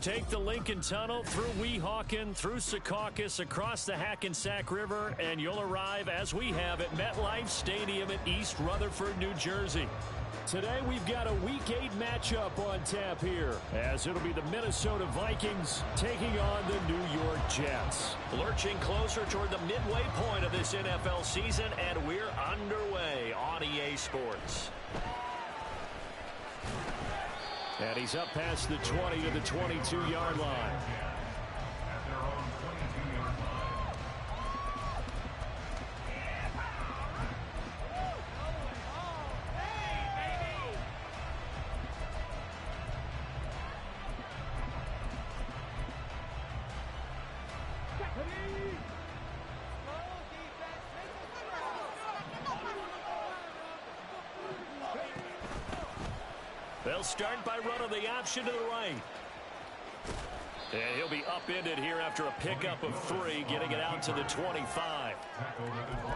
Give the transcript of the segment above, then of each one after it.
Take the Lincoln Tunnel through Weehawken, through Secaucus, across the Hackensack River, and you'll arrive, as we have, at MetLife Stadium in East Rutherford, New Jersey. Today we've got a Week 8 matchup on tap here, as it'll be the Minnesota Vikings taking on the New York Jets. Lurching closer toward the midway point of this NFL season, and we're underway on EA Sports. And he's up past the 20 to the 22-yard line. They'll start by running the option to the right. And he'll be upended here after a pickup of 3, getting it out to the 25.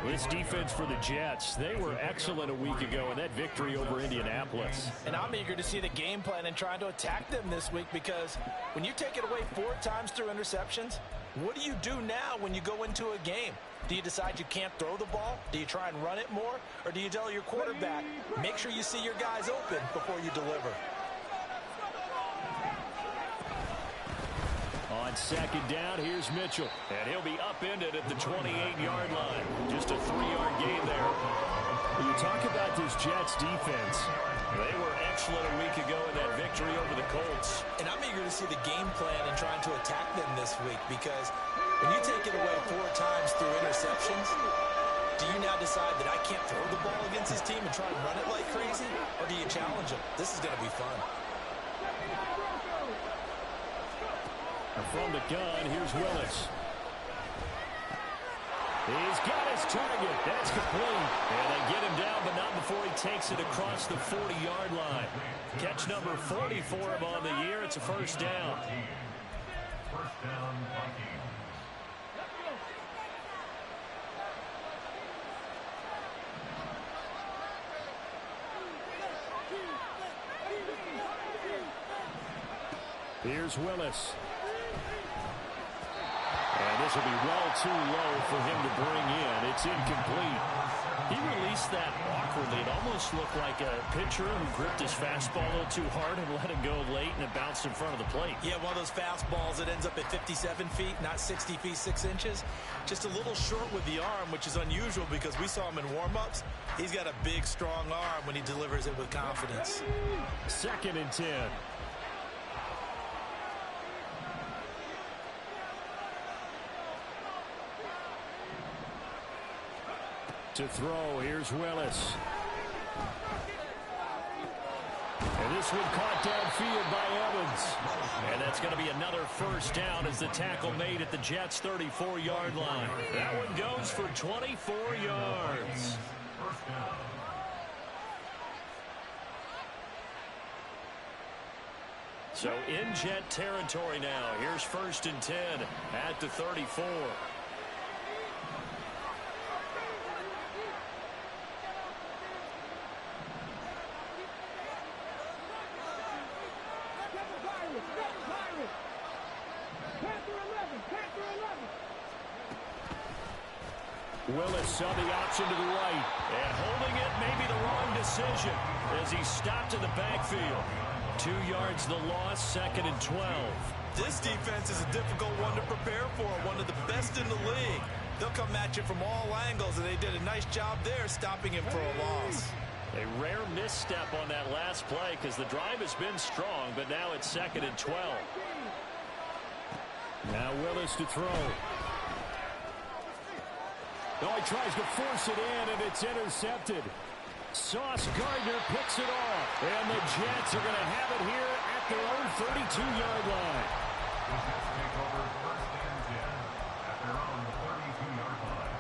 This defense for the Jets, they were excellent a week ago in that victory over Indianapolis. And I'm eager to see the game plan and trying to attack them this week, because when you take it away 4 times through interceptions, what do you do now when you go into a game? Do you decide you can't throw the ball? Do you try and run it more? Or do you tell your quarterback, make sure you see your guys open before you deliver? On second down, here's Mitchell. And he'll be upended at the 28-yard line. Just a 3-yard gain there. When you talk about this Jets defense, they were excellent a week ago in that victory over the Colts. And I'm eager to see the game plan and trying to attack them this week, because when you take it away 4 times through interceptions, do you now decide that I can't throw the ball against this team and try and run it like crazy? Or do you challenge them? This is going to be fun. From the gun, here's Willis. He's got his target. That's complete. And they get him down, but not before he takes it across the 40-yard line. Catch number 40 for him on the year. It's a first down. First down, Vikings. Here's Willis. And this will be well too low for him to bring in. It's incomplete. He released that awkwardly. It almost looked like a pitcher who gripped his fastball a little too hard and let it go late, and it bounced in front of the plate. Yeah, one of those fastballs that ends up at 57 feet, not 60 feet, 6 inches. Just a little short with the arm, which is unusual because we saw him in warm-ups. He's got a big, strong arm when he delivers it with confidence. 2nd and 10. To throw, here's Willis. And this one caught downfield by Evans. And that's going to be another first down as the tackle made at the Jets' 34-yard line. That one goes for 24 yards. So in Jet territory now. Here's 1st and 10 at the 34. Willis on the option to the right. And holding it may be the wrong decision as he stopped in the backfield. 2 yards the loss, 2nd and 12. This defense is a difficult one to prepare for, one of the best in the league. They'll come at you from all angles, and they did a nice job there stopping him for a loss. A rare misstep on that last play because the drive has been strong, but now it's 2nd and 12. Now Willis to throw. No, he tries to force it in, and it's intercepted. Sauce Gardner picks it off. And the Jets are going to have it here at their own 32-yard line. The Jets take over 1st and 10 at their own 32-yard line.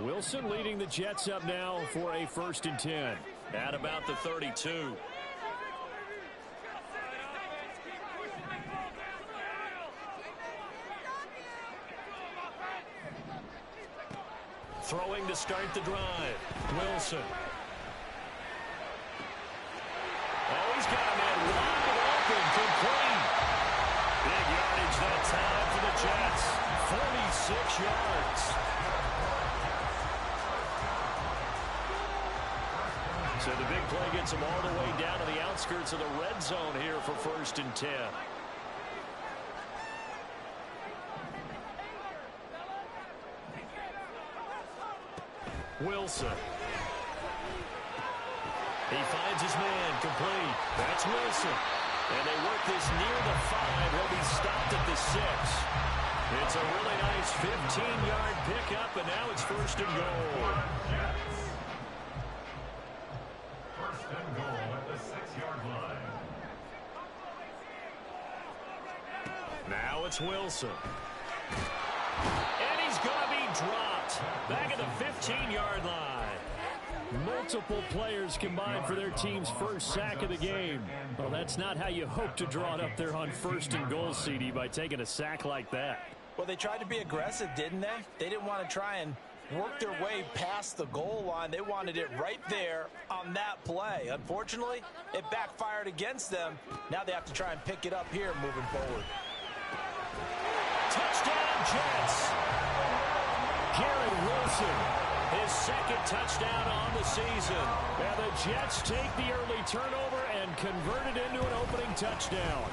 Wilson leading the Jets up now for a 1st and 10 at about the 32. Throwing to start the drive. Wilson. Oh, he's got a man wide open, complete. Big yardage that time for the Jets. 46 yards. So the big play gets him all the way down to the outskirts of the red zone here for 1st and 10. Wilson. He finds his man, complete. That's Wilson. And they work this near the 5. He'll be stopped at the 6. It's a really nice 15-yard pickup, and now it's 1st and goal. First and goal at the 6-yard line. Now it's Wilson. And he's going to be dropped. Back at the 15-yard line. Multiple players combined for their team's first sack of the game. Well, that's not how you hope to draw it up there on 1st and goal, CD, by taking a sack like that. Well, they tried to be aggressive, didn't they? They didn't want to try and work their way past the goal line. They wanted it right there on that play. Unfortunately, it backfired against them. Now they have to try and pick it up here moving forward. Touchdown, Jets. Garrett Wilson, his 2nd touchdown on the season. And the Jets take the early turnover and convert it into an opening touchdown.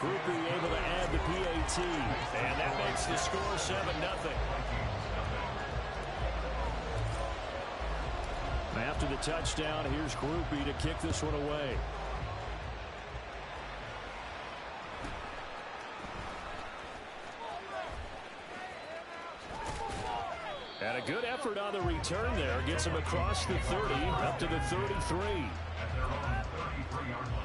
Groupie able to add the PAT. And that makes the score 7-0. After the touchdown, here's Groupie to kick this one away. And a good effort on the return there. Gets him across the 30, up to the 33. At their own 33-yard line.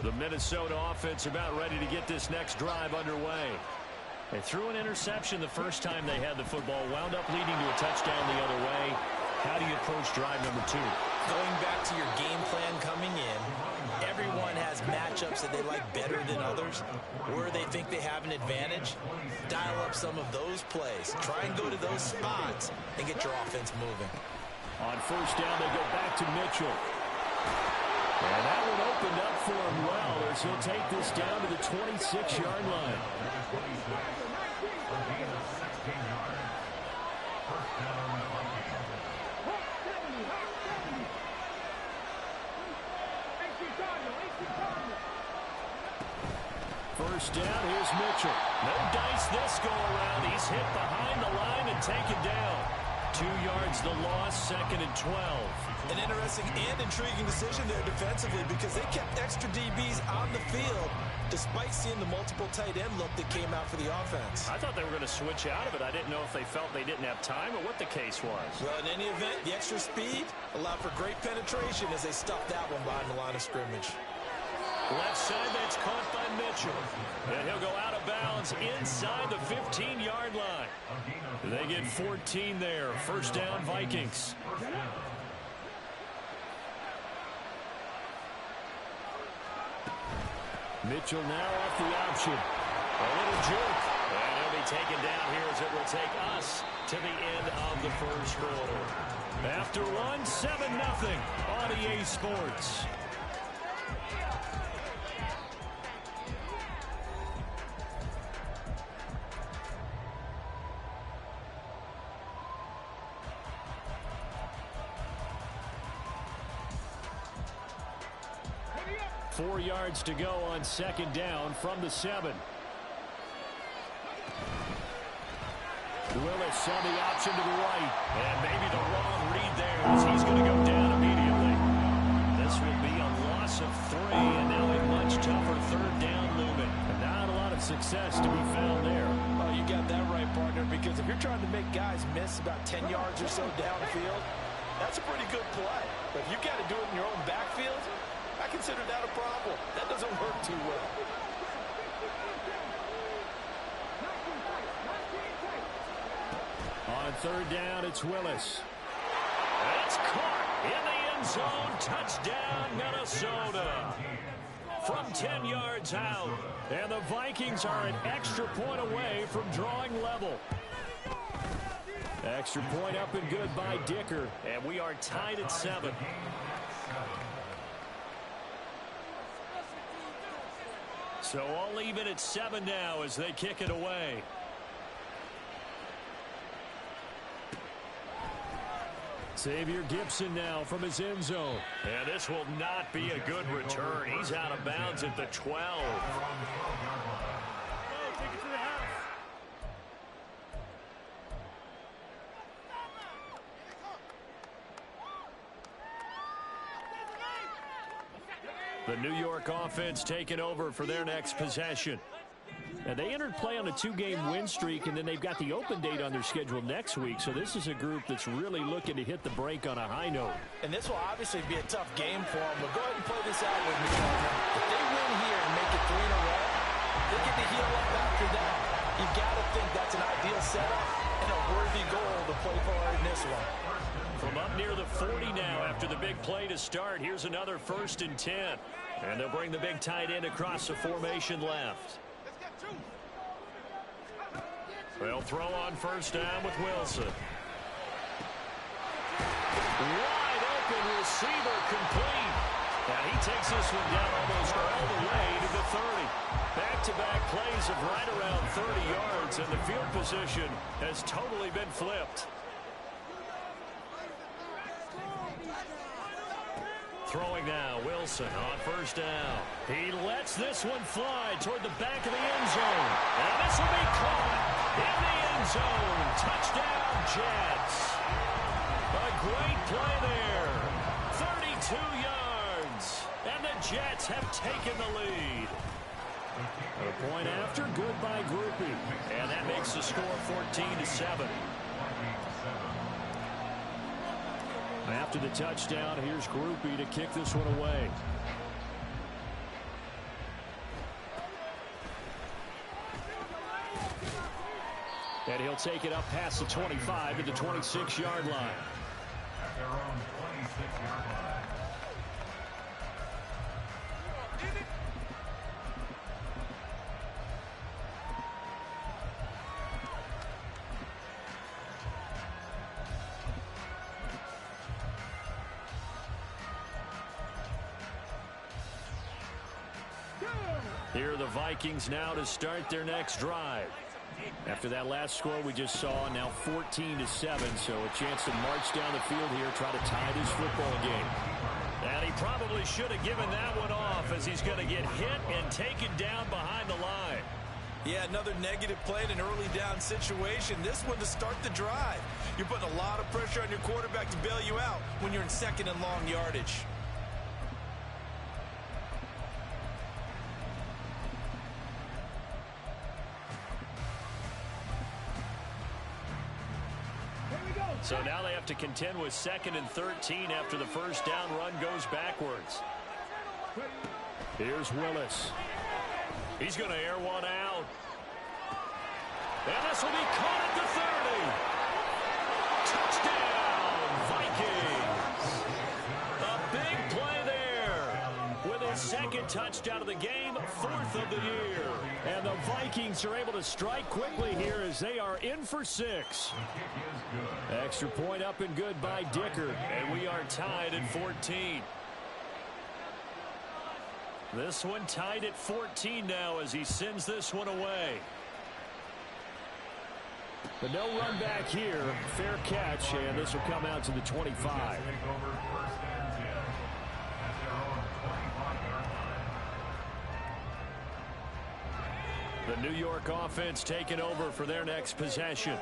The Minnesota offense about ready to get this next drive underway. They threw an interception the first time they had the football, wound up leading to a touchdown the other way. How do you approach drive number 2? Going back to your game plan coming in, everyone has matchups that they like better than others, where they think they have an advantage. Dial up some of those plays. Try and go to those spots and get your offense moving. On 1st down, they go back to Mitchell. And that one opened up for him well, as he'll take this down to the 26-yard line. First down, here's Mitchell. No dice this go around. He's hit behind the line and taken down. 2 yards the loss, 2nd and 12. An interesting and intriguing decision there defensively, because they kept extra DBs on the field despite seeing the multiple tight end look that came out for the offense. I thought they were going to switch out of it. I didn't know if they felt they didn't have time or what the case was. Well, in any event, the extra speed allowed for great penetration as they stuffed that one behind the line of scrimmage. Left side, that's caught by Mitchell. And he'll go out of bounds inside the 15-yard line. They get 14 there. First down, Vikings. Mitchell now off the option. A little juke. And he'll be taken down here as it will take us to the end of the first quarter. After one, 7-0 on EA Sports. Four yards to go on 2nd down from the 7. Willis on the option to the right. And maybe the wrong read there, as he's going to go down immediately. This will be a loss of 3, and now a much tougher 3rd down looming. And not a lot of success to be found there. Oh, you got that right, partner, because if you're trying to make guys miss about 10 yards or so downfield, that's a pretty good play. But if you've got to do it in your own backfield, I consider that a problem. That doesn't work too well. On 3rd down, it's Willis. It's caught in the end zone. Touchdown, Minnesota. from 10 yards out. And the Vikings are an extra point away from drawing level. Extra point up and good by Dicker. And we are tied at 7. So all even at 7 now as they kick it away. Xavier Gibson now from his end zone. And this will not be a good return. He's out of bounds at the 12. The New York offense taking over for their next possession. And they entered play on a 2-game win streak, and then they've got the open date on their schedule next week. So this is a group that's really looking to hit the break on a high note. And this will obviously be a tough game for them. But go ahead and play this out with me. If they win here and make it 3 in a row, they get to heal up after that. You've got to think that's an ideal setup and a worthy goal to play for in this one. From up near the 40 now after the big play to start. Here's another 1st and 10. And they'll bring the big tight end across the formation left. They'll throw on 1st down with Wilson. Wide open receiver complete. And he takes this one down almost all the way to the 30. Back-to-back plays of right around 30 yards, and the field position has totally been flipped. Throwing now, Wilson on 1st down. He lets this one fly toward the back of the end zone. And this will be caught in the end zone. Touchdown, Jets. A great play there. 32 yards. And the Jets have taken the lead. A point after, good by Groupie. And that makes the score 14-7. After the touchdown, here's Groupie to kick this one away. And he'll take it up past the 25 to the 26-yard line. At their own 26-yard line. Here are the Vikings now to start their next drive. After that last score we just saw, now 14-7, so a chance to march down the field here, try to tie this football game. And he probably should have given that one off, as he's going to get hit and taken down behind the line. Yeah, another negative play in an early down situation. This one to start the drive. You're putting a lot of pressure on your quarterback to bail you out when you're in 2nd and long yardage. So now they have to contend with 2nd and 13 after the 1st down run goes backwards. Here's Willis. He's going to air one out. And this will be caught at the 30. Touchdown, Vikings. A big play there. With his 2nd touchdown of the game, 4th of the year. And the Vikings are able to strike quickly here as they are in for 6. Extra point up and good by Dicker. And we are tied at 14. This one tied at 14 now as he sends this one away. But no run back here. Fair catch, and this will come out to the 25. The New York offense taking over for their next possession.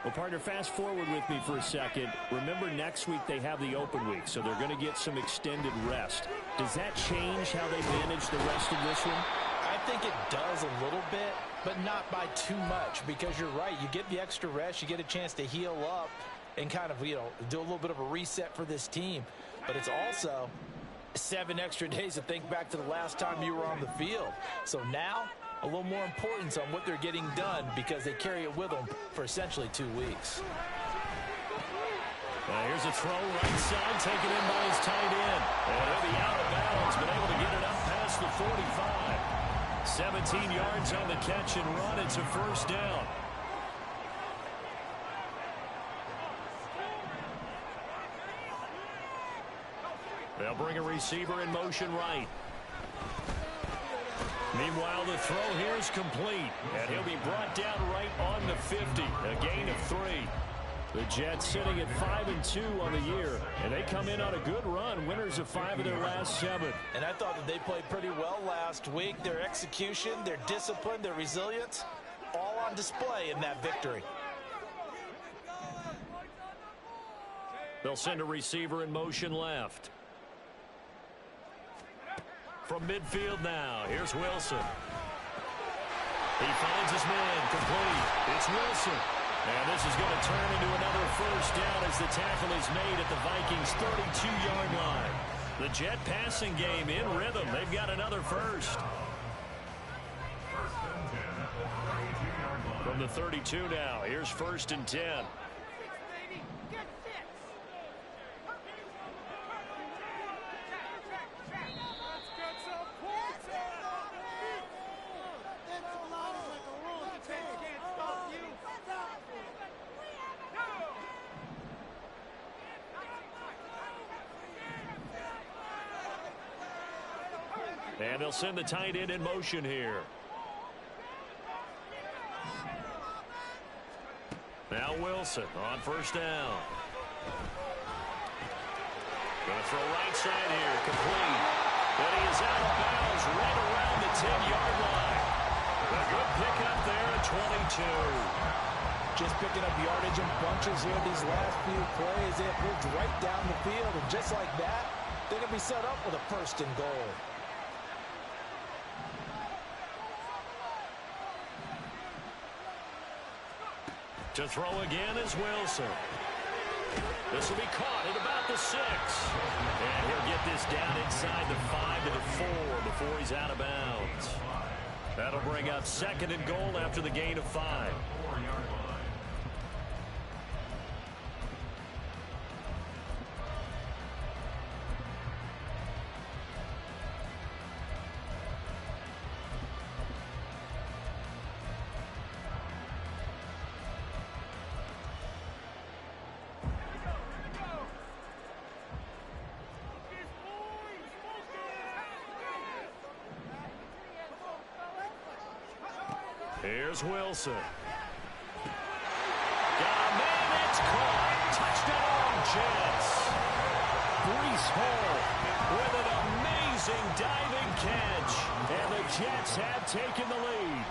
Well, partner, fast forward with me for a second. Remember, next week they have the open week, so they're going to get some extended rest. Does that change how they manage the rest of this one? I think it does a little bit, but not by too much, because you're right. You get the extra rest, you get a chance to heal up and kind of, do a little bit of a reset for this team. But it's also 7 extra days to think back to the last time you were on the field. So now, a little more importance on what they're getting done because they carry it with them for essentially 2 weeks. Here's a throw right side, taken in by his tight end. And he'll be out of bounds, but able to get it up past the 45. 17 yards on the catch and run. It's a first down. They'll bring a receiver in motion right. Meanwhile, the throw here is complete, and he'll be brought down right on the 50, a gain of 3. The Jets sitting at 5-2 on the year, and they come in on a good run, winners of 5 of their last 7. And I thought that they played pretty well last week. Their execution, their discipline, their resilience, all on display in that victory. They'll send a receiver in motion left. From midfield now, here's Wilson. He finds his man, complete. It's Wilson. And this is going to turn into another first down as the tackle is made at the Vikings' 32-yard line. The Jet passing game in rhythm. They've got another first. From the 32 now, here's 1st and 10. And they'll send the tight end in motion here. Now Wilson on first down. Going to throw right side here, complete. But he is out of bounds right around the 10-yard line. A good pickup there at 22. Just picking up yardage in bunches here these last few plays. They have moved right down the field, and just like that, they're going to be set up with a 1st and goal. To throw again is Wilson. This will be caught at about the 6. And he'll get this down inside the 5 to the 4 before he's out of bounds. That'll bring up 2nd and goal after the gain of 5. Here's Wilson. Got a man, it's caught. Touchdown, Jets. Breece Hall with an amazing diving catch. And the Jets have taken the lead.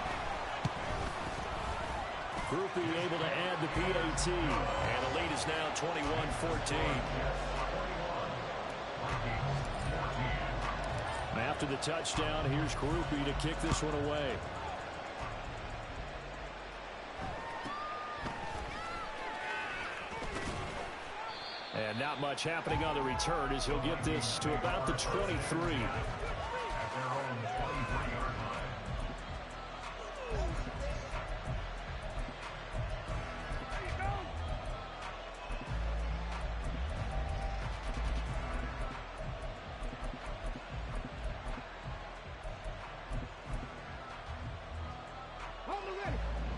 Groupie able to add the PAT. And the lead is now 21-14. After the touchdown, here's Groupie to kick this one away. And not much happening on the return as he'll get this to about the 23.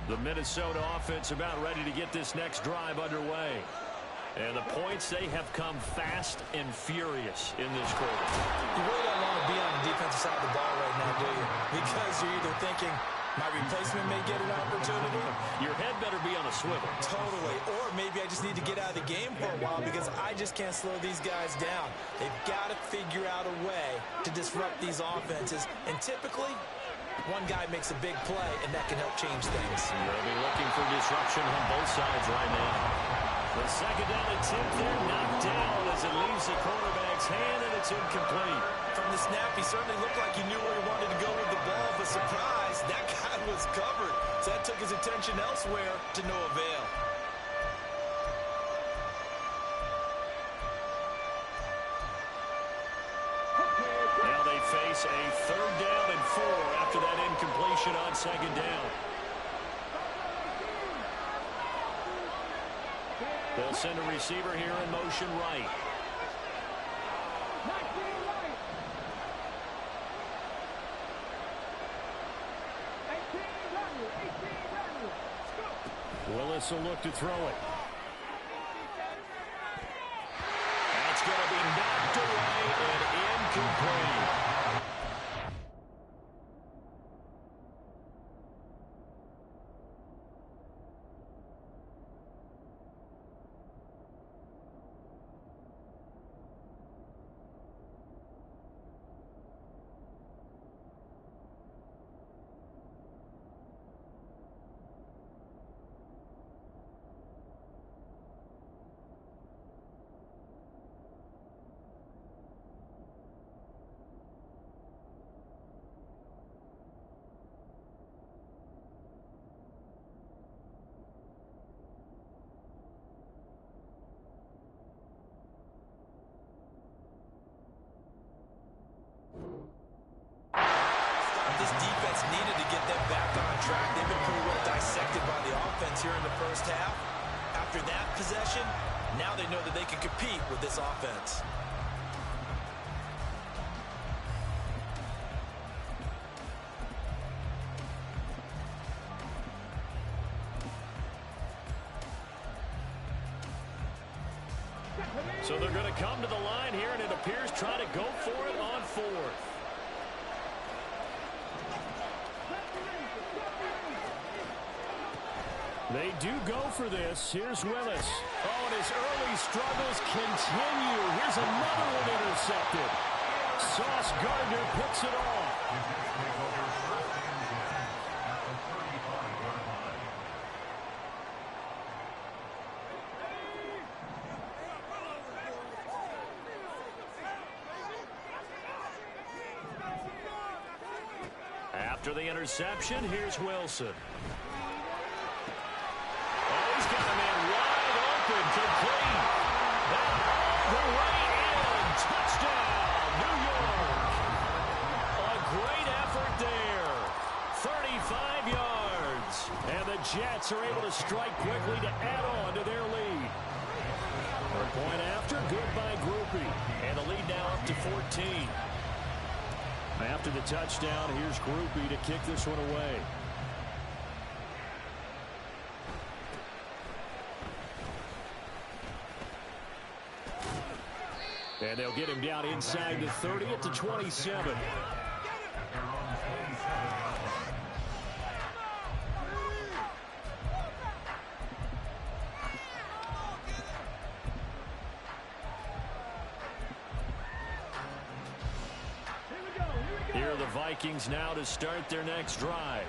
The Minnesota offense about ready to get this next drive underway. And the points, they have come fast and furious in this quarter. You really don't want to be on the defensive side of the ball right now, do you? Because you're either thinking, my replacement may get an opportunity. Your head better be on a swivel. Totally. Or maybe I just need to get out of the game for a while because I just can't slow these guys down. They've got to figure out a way to disrupt these offenses. And typically, one guy makes a big play, and that can help change things. They'll be looking for disruption on both sides right now. The 2nd down attempt there knocked down as it leaves the quarterback's hand, and it's incomplete. From the snap, he certainly looked like he knew where he wanted to go with the ball, but surprise, that guy was covered. So that took his attention elsewhere to no avail. Now they face a 3rd down and 4 after that incompletion on 2nd down. They'll send a receiver here in motion right. Willis will look to throw it. That's going to be knocked away and incomplete. This defense needed to get them back on track. They've been pretty well dissected by the offense here in the first half. After that possession, now they know that they can compete with this offense. So they're going to come to the line here, and it appears trying to go for it on fourth. They do go for this. Here's Willis. Oh, and his early struggles continue. Here's another one intercepted. Sauce Gardner picks it off. After the interception, here's Wilson. He's got a man wide open, complete. That the way in. Touchdown, New York. A great effort there. 35 yards. And the Jets are able to strike quickly to add on to their lead. For a point after, good by Groupie. And the lead now up to 14. After the touchdown, here's Groupie to kick this one away. And they'll get him down inside the 30 at the 27. Here are the Vikings now to start their next drive.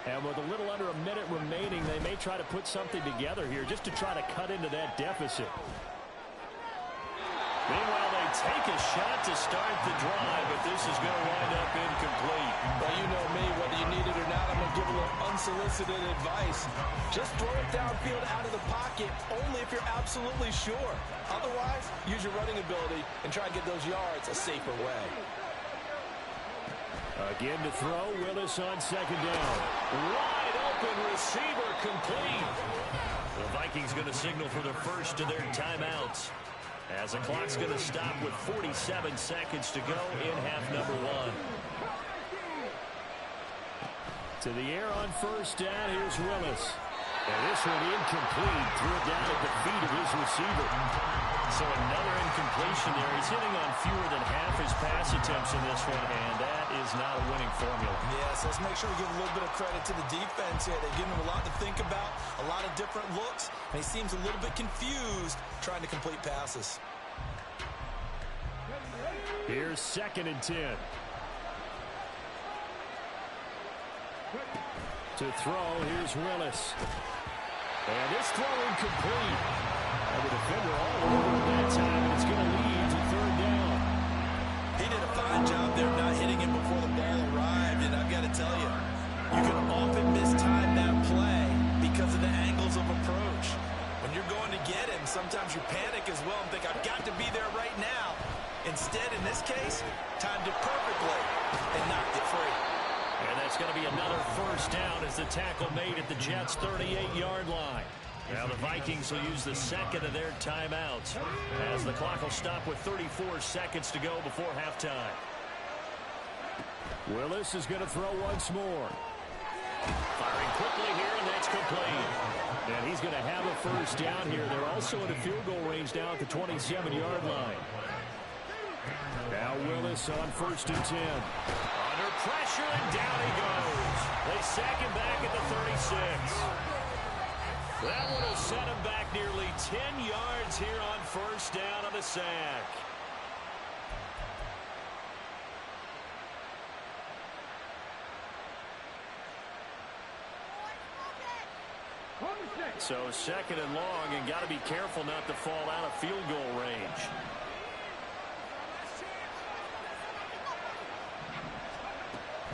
And with a little under a minute remaining, they may try to put something together here just to try to cut into that deficit. Meanwhile, they take a shot to start the drive, but this is going to wind up incomplete. Well, you know me, whether you need it or not, I'm going to give a little unsolicited advice. Just throw it downfield out of the pocket, only if you're absolutely sure. Otherwise, use your running ability and try to get those yards a safer way. Again to throw, Willis on second down. Wide open receiver, complete. The Vikings going to signal for the first of their timeouts, as the clock's going to stop with 47 seconds to go in half number one. To the air on first down, here's Willis. And this one incomplete, threw it down at the feet of his receiver. So another incompletion there. He's hitting on fewer than half his pass attempts in this one, and that is not a winning formula. Yes, let's make sure we give a little bit of credit to the defense here. They've given him a lot to think about, a lot of different looks, and he seems a little bit confused trying to complete passes. Here's 2nd and 10. To throw, here's Willis. And this throw incomplete. And the defender all over that time, and it's going to lead to 3rd down. He did a fine job there not hitting him before the ball arrived, and I've got to tell you, you can often mistime that play because of the angles of approach. When you're going to get him, sometimes you panic as well and think, I've got to be there right now. Instead, in this case, timed it perfectly and knocked it free. And that's going to be another 1st down as the tackle made at the Jets' 38-yard line. Now the Vikings will use the second of their timeouts as the clock will stop with 34 seconds to go before halftime. Willis is going to throw once more. Firing quickly here, and that's complete. And he's going to have a first down here. They're also in a field goal range now at the 27-yard line. Now Willis on 1st and 10. Under pressure, and down he goes. They sack him back at the 36. That one will set him back nearly 10 yards here on 1st down on the sack. So 2nd and long, and got to be careful not to fall out of field goal range.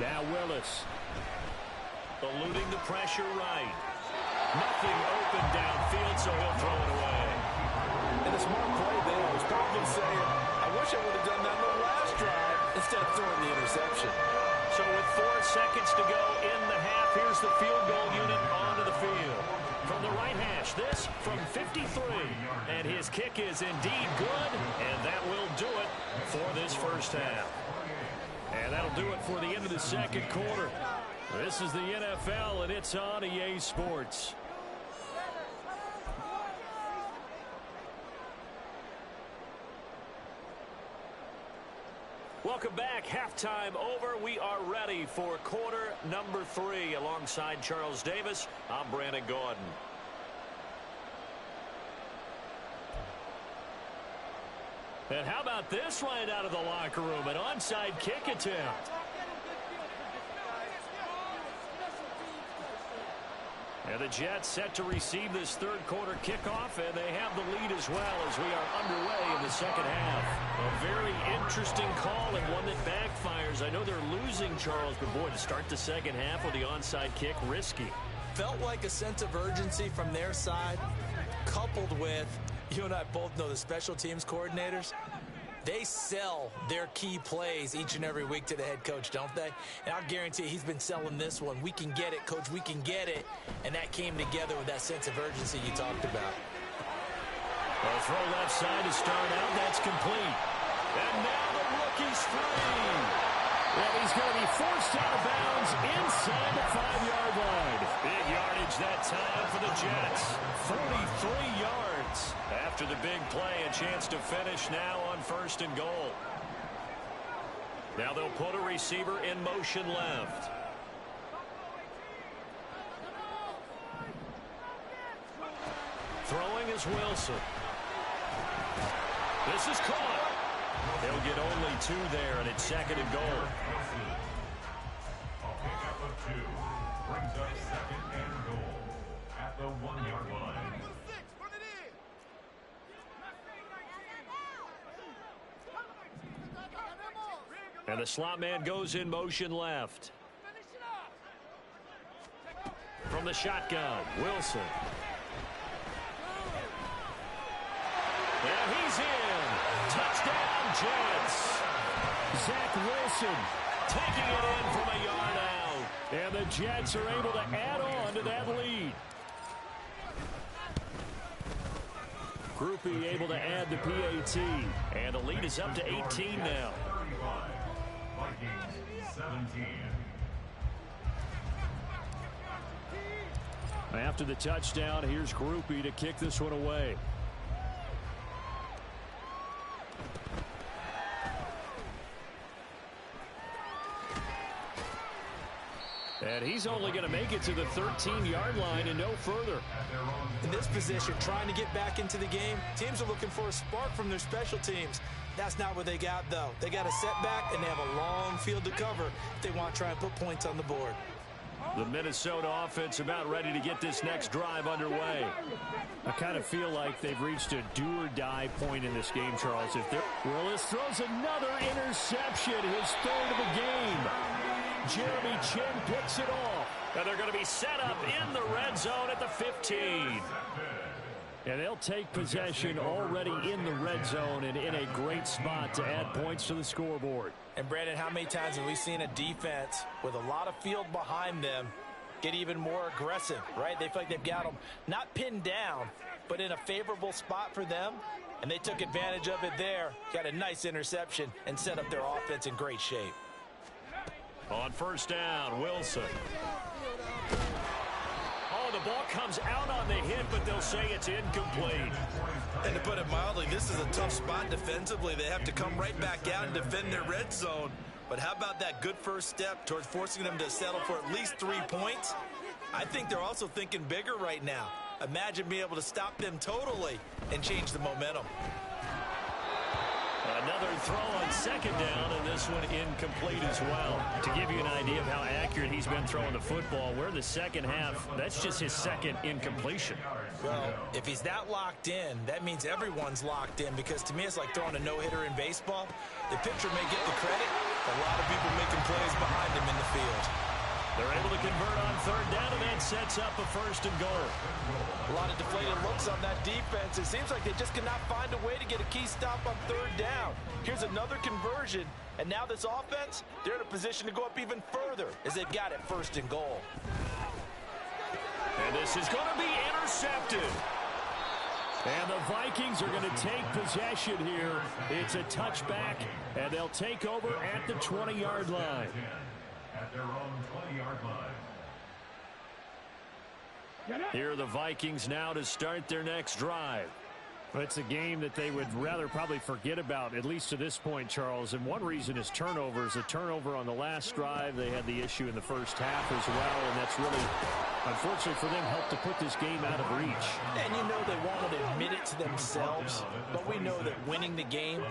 Now Willis. Eluding the pressure right. Nothing open downfield, so he'll throw it away. And a smart play there. I was probably saying, I wish I would have done that on the last drive instead of throwing the interception. So with 4 seconds to go in the half, here's the field goal unit onto the field. From the right hash, this from 53. And his kick is indeed good, and that will do it for this first half. And that'll do it for the end of the second quarter. This is the NFL, and it's on EA Sports. Welcome back. Halftime over. We are ready for quarter number 3. Alongside Charles Davis, I'm Brandon Gordon. And how about this right out of the locker room? An onside kick attempt. And the Jets set to receive this third quarter kickoff, and they have the lead as well as we are underway in the second half. A very interesting call and one that backfires. I know they're losing, Charles, but boy, to start the second half with the onside kick, risky. Felt like a sense of urgency from their side, coupled with, you and I both know the special teams coordinators. They sell their key plays each and every week to the head coach, don't they? And I'll guarantee he's been selling this one. We can get it, coach, we can get it. And that came together with that sense of urgency you talked about. Well, throw left side to start out. That's complete. And now the rookie's free. And he's going to be forced out of bounds inside the 5-yard line. Big yardage that time for the Jets. 43 yards. After the big play, a chance to finish now on 1st and goal. Now they'll put a receiver in motion left. Throwing is Wilson. This is caught. They'll get only 2 there, and it's 2nd and goal. A pickup of 2 brings up 2nd and goal at the 1-yard line. And the slot man goes in motion left. From the Wilson. And he's in. Touchdown, Jets. Zach Wilson taking it in from a yard out. And the Jets are able to add on to that lead. Groupie able to add the PAT. And the lead is up to 18 now. 35. Vikings 17. After the touchdown, here's Groupie to kick this one away. And he's only going to make it to the 13-yard line and no further. In this position, trying to get back into the game, teams are looking for a spark from their special teams. That's not what they got, though. They got a setback, and they have a long field to cover if they want to try and put points on the board. The Minnesota offense about ready to get this next drive underway. I kind of feel like they've reached a do-or-die point in this game, Charles. Willis throws another interception, his 3rd of the game. Jeremy Chin picks it off. And they're going to be set up in the red zone at the 15. And they'll take possession already in the red zone and in a great spot to add points to the scoreboard. And, Brandon, how many times have we seen a defense with a lot of field behind them get even more aggressive, right? They feel like they've got them not pinned down, but in a favorable spot for them, and they took advantage of it there. Got a nice interception and set up their offense in great shape. On first down, Wilson. Oh, the ball comes out on the hit, but they'll say it's incomplete. And to put it mildly, this is a tough spot defensively. They have to come right back out and defend their red zone. But how about that good first step towards forcing them to settle for at least 3 points? I think they're also thinking bigger right now. Imagine being able to stop them totally and change the momentum. Another throw on second down, and this one incomplete as well. To give you an idea of how accurate he's been throwing the football, we're in the second half. That's just his second incompletion. Well, if he's that locked in, that means everyone's locked in, because to me it's like throwing a no-hitter in baseball. The pitcher may get the credit, a lot of people making plays behind him in the field. They're able to convert on third down, and that sets up a first and goal. A lot of deflated looks on that defense. It seems like they just cannot find a way to get a key stop on third down. Here's another conversion, and now this offense, they're in a position to go up even further as they've got it first and goal. And this is going to be intercepted. And the Vikings are going to take possession here. It's a touchback, and they'll take over at the 20-yard line. At their own 20-yard line. Here are the Vikings now to start their next drive. It's a game that they would rather probably forget about, at least to this point, Charles. And one reason is turnovers. A turnover on the last drive. They had the issue in the first half as well, and that's really, unfortunately for them, helped to put this game out of reach. And you know they won't admit it to themselves, but we know that winning the game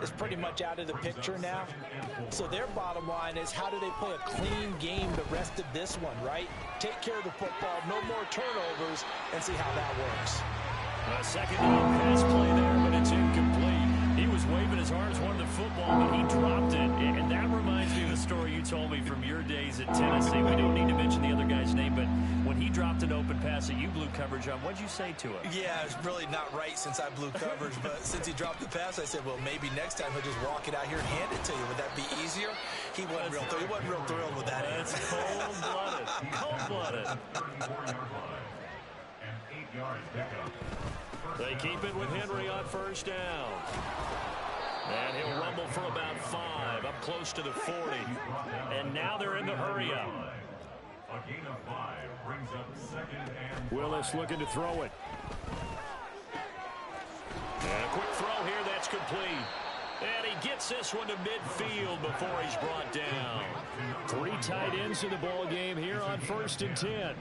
is pretty much out of the picture now. So their bottom line is, how do they play a clean game the rest of this one, right? Take care of the football, no more turnovers, and see how that works. A second down pass play there, but it's incomplete. He was waving his arms, wanted the football, but he dropped it. And that reminds me of a story you told me from your days at Tennessee. We don't need to mention the other guy's name, but when he dropped an open pass that you blew coverage on, what'd you say to him? Yeah, it's really not right since I blew coverage, but since he dropped the pass, I said, well, maybe next time he'll just walk it out here and hand it to you. Would that be easier? He wasn't real thrilled with that. That's cold-blooded. Cold-blooded. 34-yard line. And 8 yards pickup. They keep it with Henry on first down. And he'll rumble for about 5, up close to the 40. And now they're in the hurry-up. A gain of 5 brings up second and Willis looking to throw it. And a quick throw here, that's complete. And he gets this one to midfield before he's brought down. 3 tight ends in the ball game here on first and 10.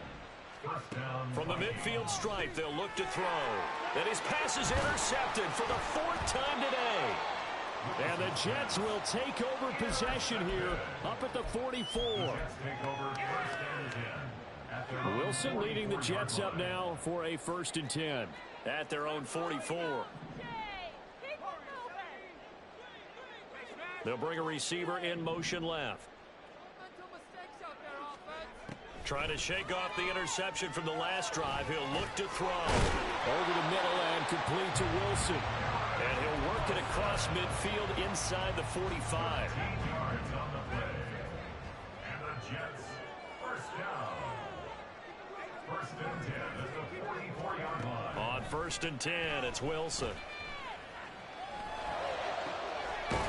From the midfield stripe, they'll look to throw. And his pass is intercepted for the 4th time today. And the Jets will take over possession here up at the 44. Wilson leading the Jets up now for a first and 10. At their own 44. They'll bring a receiver in motion left. Trying to shake off the interception from the last drive. He'll look to throw. Over the middle and complete to Wilson. And he'll work it across midfield inside the 45. 8 yards on the play. And the Jets, first down. First and 10 at the 44-yard line. On first and 10, it's Wilson.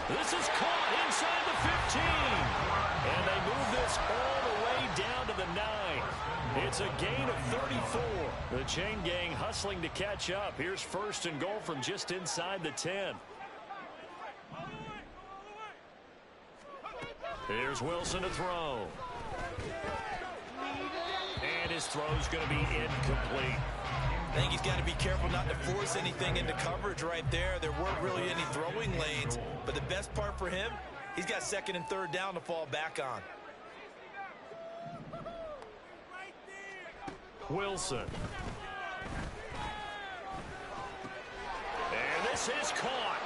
This is caught inside the 15. And they move this all the way down to the 9. It's a gain of 34. The chain gang hustling to catch up. Here's first and goal from just inside the 10. Here's Wilson to throw. And his throw's going to be incomplete. I think he's got to be careful not to force anything into coverage right there. There weren't really any throwing lanes, but the best part for him, he's got second and third down to fall back on. Wilson. And this is caught.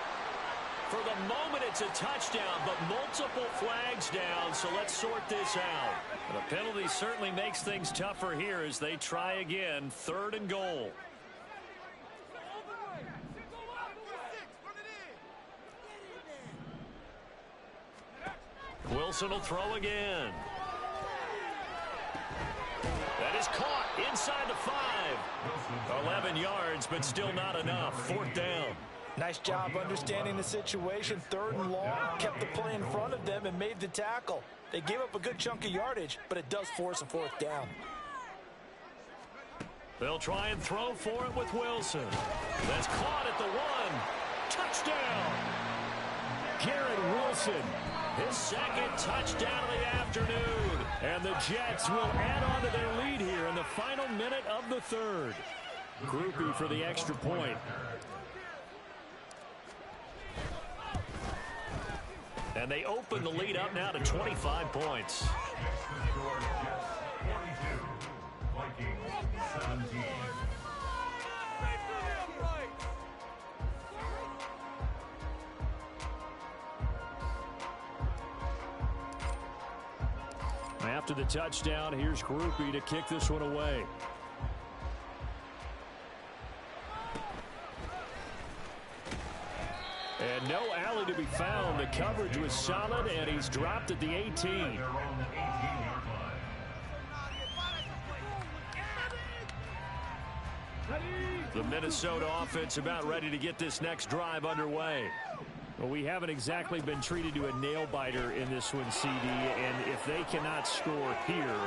For the moment, it's a touchdown, but multiple flags down, so let's sort this out. The penalty certainly makes things tougher here as they try again, third and goal. Wilson will throw again. is caught inside the 5. 11 yards, but still not enough. 4th down. Nice job understanding the situation. 3rd and long, kept the play in front of them and made the tackle. They gave up a good chunk of yardage, but it does force a 4th down. They'll try and throw for it with Wilson. That's caught at the 1. Touchdown! Garrett Wilson, his 2nd touchdown of the afternoon. And the Jets will add on to their lead here in the final minute of the 3rd. Groupie for the extra point. And they open the lead up now to 25 points. After the touchdown, here's Groupie to kick this one away. And no alley to be found. The coverage was solid, and he's dropped at the 18. The Minnesota offense about ready to get this next drive underway. Well, we haven't exactly been treated to a nail-biter in this one, CD, and if they cannot score here,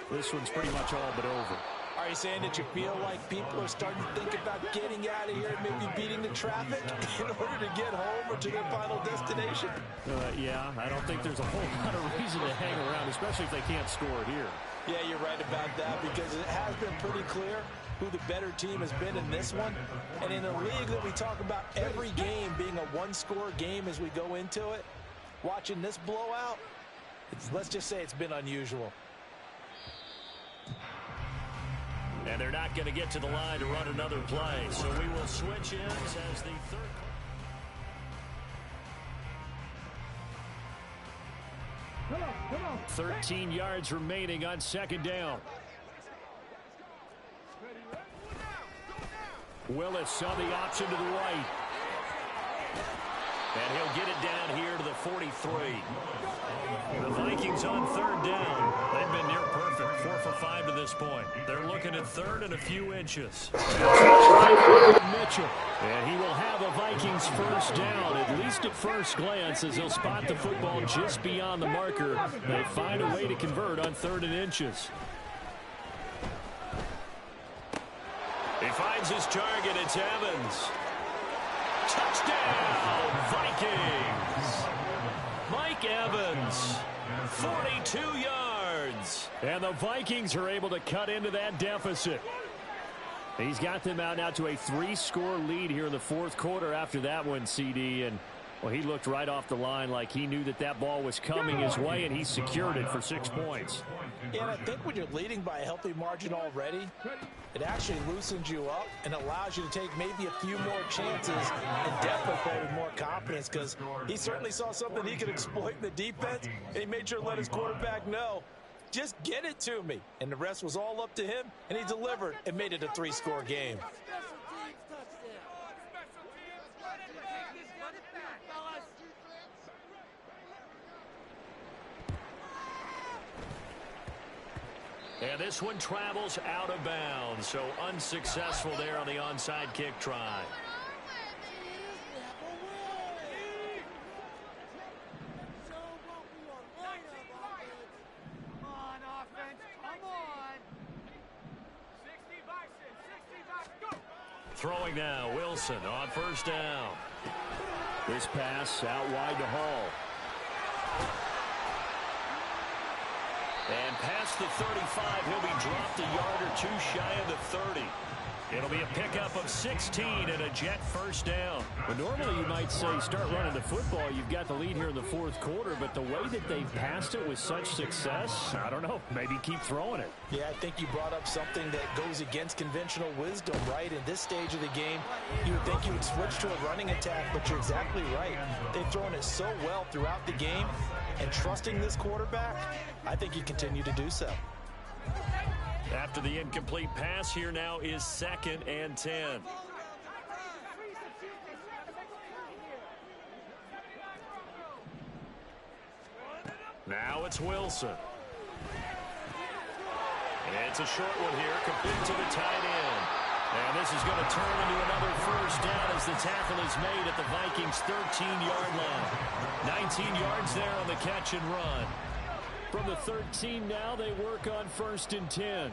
this one's pretty much all but over. Are you saying that you feel like people are starting to think about getting out of here and maybe beating the traffic in order to get home or to their final destination? Yeah, I don't think there's a whole lot of reason to hang around, especially if they can't score here. Yeah, you're right about that, because it has been pretty clear who the better team has been in this one. And in a league that we talk about every game being a one-score game as we go into it, watching this blowout, let's just say it's been unusual. And they're not going to get to the line to run another play. So we will switch ends as the 13 yards remaining on 2nd down. Willis saw the option to the right. And he'll get it down here to the 43. The Vikings on 3rd down. They've been near perfect. 4 for 5 to this point. They're looking at 3rd and a few inches. Mitchell. And he will have a Vikings 1st down, at least at first glance, as he'll spot the football just beyond the marker. They find a way to convert on 3rd and inches. He finds his target. It's Evans. Touchdown, Vikings. Mike Evans, 42 yards. And the Vikings are able to cut into that deficit. He's got them out now to a 3-score lead here in the 4th quarter after that one, CD. And, well, he looked right off the line like he knew that that ball was coming his way, and he secured it for 6 points. Yeah, and I think when you're leading by a healthy margin already, it actually loosens you up and allows you to take maybe a few more chances and definitely play with more confidence, because he certainly saw something he could exploit in the defense, and he made sure to let his quarterback know, just get it to me. And the rest was all up to him, and he delivered and made it a 3-score game. And this one travels out of bounds, so unsuccessful there on the onside kick try. Throwing now, Wilson on 1st down. This pass out wide to Hall. And past the 35, he'll be dropped a yard or 2 shy of the 30. It'll be a pickup of 16 and a Jet 1st down. But normally you might say start running the football. You've got the lead here in the 4th quarter, but the way that they've passed it with such success, I don't know, maybe keep throwing it. Yeah, I think you brought up something that goes against conventional wisdom, right? In this stage of the game, you would think you would switch to a running attack, but you're exactly right. They've thrown it so well throughout the game, and trusting this quarterback, I think you continue to do so. After the incomplete pass, here now is 2nd and 10. Now it's Wilson. It's a short one here, complete to the tight end. And this is going to turn into another first down as the tackle is made at the Vikings' 13-yard line. 19 yards there on the catch and run. From the 13 now, they work on 1st and 10.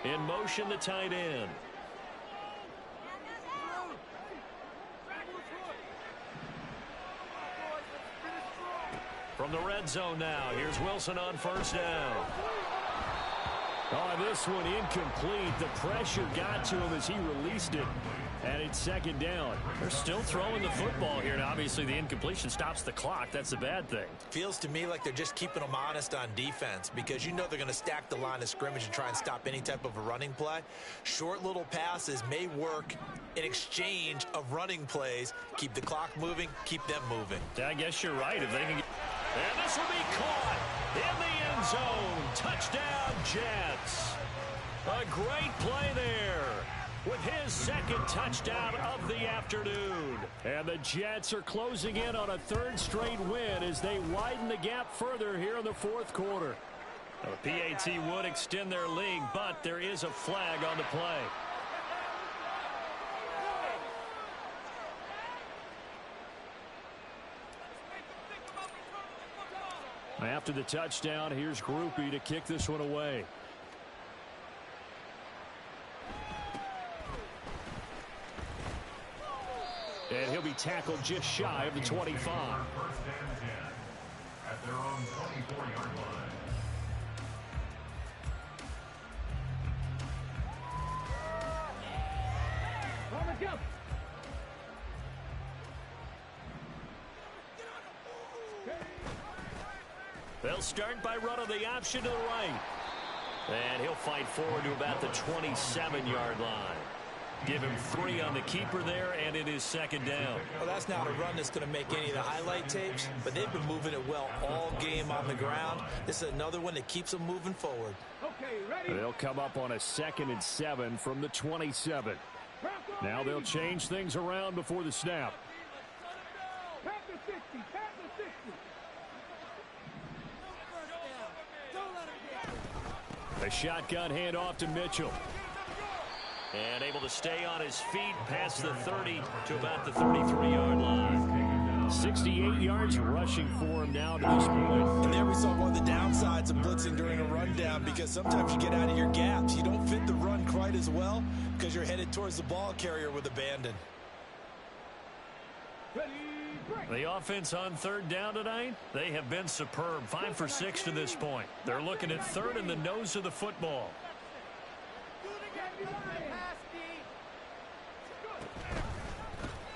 In motion, the tight end. From the red zone now, here's Wilson on 1st down. Oh, this one incomplete. The pressure got to him as he released it, and it's 2nd down. They're still throwing the football here, and obviously the incompletion stops the clock. That's the bad thing. Feels to me like they're just keeping them honest on defense because you know they're going to stack the line of scrimmage and try and stop any type of a running play. Short little passes may work in exchange of running plays. Keep the clock moving, keep them moving. I guess you're right. If they can get... And this will be caught in the end zone. Touchdown, Jets. A great play there with his 2nd touchdown of the afternoon. And the Jets are closing in on a 3rd straight win as they widen the gap further here in the 4th quarter. Now, the PAT would extend their lead, but there is a flag on the play. After the touchdown, here's Groupie to kick this one away. And he'll be tackled just shy of the 25. 1st and 10 at their own 24-yard line. They'll start by running the option to the right. And he'll fight forward to about the 27-yard line. Give him 3 on the keeper there, and it is 2nd down. Well, that's not a run that's going to make any of the highlight tapes, but they've been moving it well all game on the ground. This is another one that keeps them moving forward. Okay, ready? They'll come up on a 2nd and 7 from the 27. Now they'll change things around before the snap. Tap the 60, tap the 60. A shotgun handoff to Mitchell. And able to stay on his feet past the 30 to about the 33-yard line. 68 yards rushing for him now to this point. And there we saw one of the downsides of blitzing during a rundown because sometimes you get out of your gaps. You don't fit the run quite as well because you're headed towards the ball carrier with abandon. The offense on 3rd down tonight, they have been superb. 5 for 6 to this point. They're looking at 3rd in the nose of the football.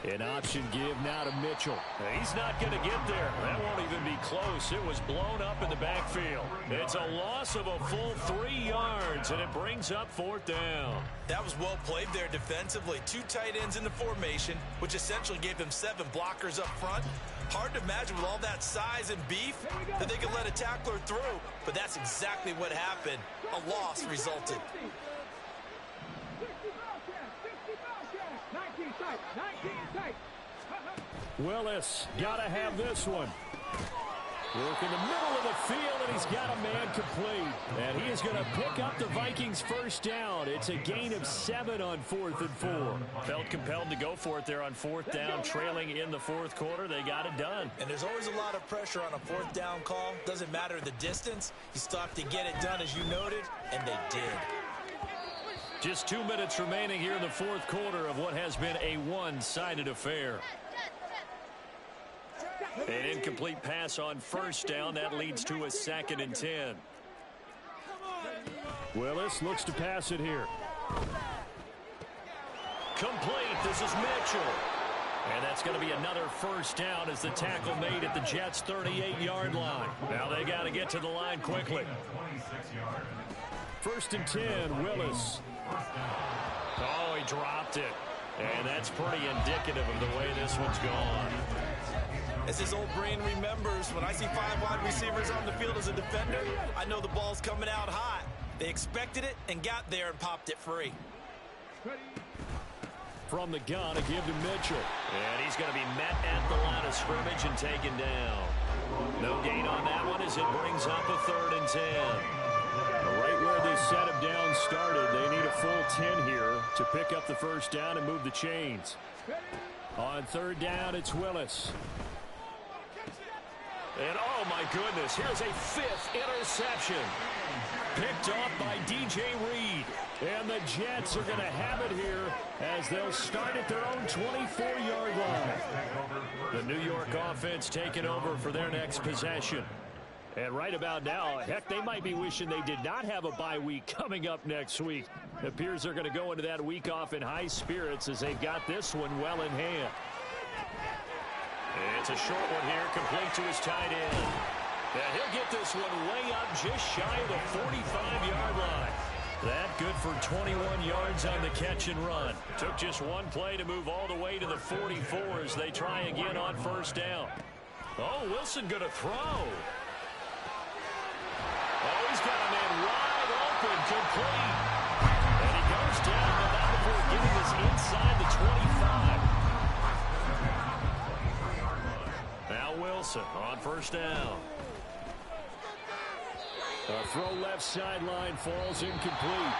An option give now to Mitchell. He's not going to get there. That won't even be close. It was blown up in the backfield. It's a loss of a full 3 yards, and it brings up 4th down. That was well played there defensively. 2 tight ends in the formation, which essentially gave them 7 blockers up front. Hard to imagine with all that size and beef that they could let a tackler through, but that's exactly what happened. A loss resulted. Willis got to have this one. Work in the middle of the field, and he's got a man complete. And he is going to pick up the Vikings' 1st down. It's a gain of 7 on 4th and 4. Felt compelled to go for it there on 4th down, trailing in the 4th quarter. They got it done. And there's always a lot of pressure on a 4th down call. Doesn't matter the distance. You still have to get it done, as you noted, and they did. Just 2 minutes remaining here in the 4th quarter of what has been a one-sided affair. An incomplete pass on 1st down. That leads to a 2nd and 10. Willis looks to pass it here. Complete. This is Mitchell. And that's going to be another 1st down as the tackle made at the Jets' 38-yard line. Now they got to get to the line quickly. 1st and 10, Willis. Oh, he dropped it. And that's pretty indicative of the way this one's gone. As his old brain remembers, when I see 5 wide receivers on the field as a defender, I know the ball's coming out hot. They expected it and got there and popped it free. From the gun, a give to Mitchell. And he's going to be met at the line of scrimmage and taken down. No gain on that one as it brings up a 3rd and 10. set him down started. They need a full 10 here to pick up the first down and move the chains. On third down, it's Willis. And oh my goodness, here's a 5th interception. Picked off by DJ Reed. And the Jets are going to have it here as they'll start at their own 24-yard line. The New York offense taking over for their next possession. And right about now, heck, they might be wishing they did not have a bye week coming up next week. It appears they're going to go into that week off in high spirits as they've got this one well in hand. It's a short one here, complete to his tight end. And he'll get this one way up just shy of the 45-yard line. That good for 21 yards on the catch and run. Took just one play to move all the way to the 44 as they try again on first down. Oh, Wilson going to throw. Oh, he's got a man wide open, complete. And he goes down, but not before getting this inside the 25. Now Wilson on first down. A throw left sideline falls incomplete.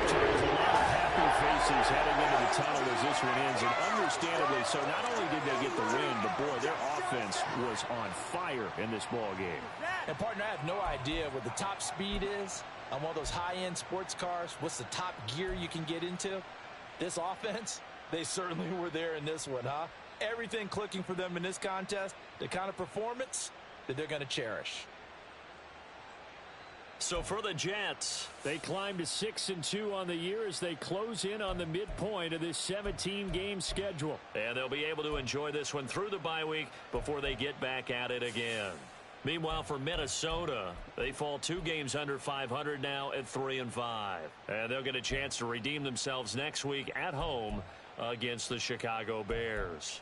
There's a lot of happy faces heading into the tunnel as this one ends, and understandably so. Not only did they get the win, but boy, their offense was on fire in this ball game. And partner, I have no idea what the top speed is on one of those high-end sports cars. What's the top gear you can get into? This offense, they certainly were there in this one, huh? Everything clicking for them in this contest, the kind of performance that they're going to cherish. So for the Jets, they climb to 6-2 on the year as they close in on the midpoint of this 17-game schedule. And they'll be able to enjoy this one through the bye week before they get back at it again. Meanwhile, for Minnesota, they fall 2 games under 500 now at 3-5. And they'll get a chance to redeem themselves next week at home against the Chicago Bears.